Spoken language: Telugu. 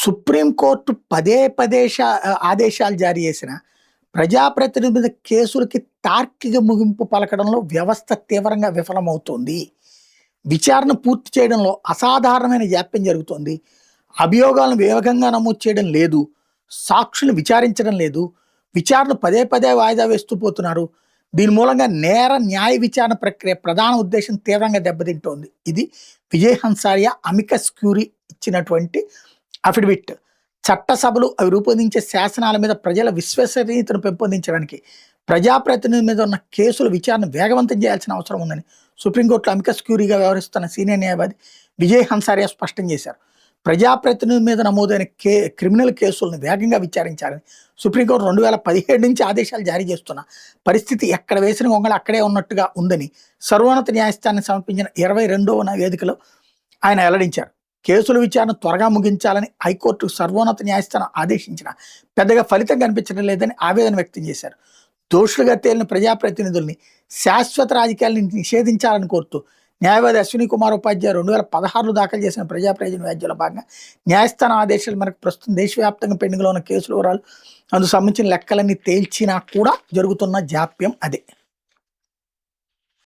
సుప్రీంకోర్టు పదే పదే ఆదేశాలు జారీ చేసిన ప్రజాప్రతినిధుల మీద కేసులకి తార్కిక ముగింపు పలకడంలో వ్యవస్థ తీవ్రంగా విఫలమవుతోంది. విచారణ పూర్తి చేయడంలో అసాధారణమైన జాప్యం జరుగుతోంది. అభియోగాలను వేగంగా నమోదు చేయడం లేదు, సాక్షులు విచారించడం లేదు, విచారణ పదే పదే వాయిదా వేస్తూ పోతున్నారు. దీని మూలంగా నేర న్యాయ విచారణ ప్రక్రియ ప్రధాన ఉద్దేశం తీవ్రంగా దెబ్బతింటోంది. ఇది విజయ్ హన్సారియా అమికస్ క్యూరీ ఇచ్చినటువంటి అఫిడవిట్. చట్టసభలు అవి రూపొందించే శాసనాల మీద ప్రజల విశ్వసనీయతను పెంపొందించడానికి ప్రజాప్రతినిధుల మీద ఉన్న కేసుల విచారణ వేగవంతం చేయాల్సిన అవసరం ఉందని సుప్రీంకోర్టులో అమికస్ క్యూరీగా వ్యవహరిస్తున్న సీనియర్ న్యాయవాది విజయ్ హన్సారియా స్పష్టం చేశారు. ప్రజాప్రతినిధుల మీద నమోదైన క్రిమినల్ కేసులను వేగంగా విచారించాలని సుప్రీంకోర్టు 2017 నుంచి ఆదేశాలు జారీ చేస్తున్న పరిస్థితి ఎక్కడ వేసిన గొంగళి అక్కడే ఉన్నట్టుగా ఉందని సర్వోన్నత న్యాయస్థానానికి సమర్పించిన 22వ వేదికలో ఆయన వెల్లడించారు. కేసుల విచారణ త్వరగా ముగించాలని హైకోర్టు సర్వోన్నత న్యాయస్థానం ఆదేశించిన పెద్దగా ఫలితం కనిపించడం లేదని ఆవేదన వ్యక్తం చేశారు. దోషులుగా తేలిన ప్రజాప్రతినిధుల్ని శాశ్వత రాజకీయాలను నిషేధించాలని కోరుతూ న్యాయవాది అశ్విని కుమార్ ఉపాధ్యాయ 2016లో దాఖలు చేసిన ప్రజా ప్రయోజన వ్యాజ్యంలో భాగంగా న్యాయస్థానం ఆదేశాల మేరకు ప్రస్తుతం దేశవ్యాప్తంగా పెండింగ్లో ఉన్న కేసుల వివరాలు అందుకు సంబంధించిన లెక్కలన్నీ తేల్చినా కూడా జరుగుతున్న జాప్యం అదే.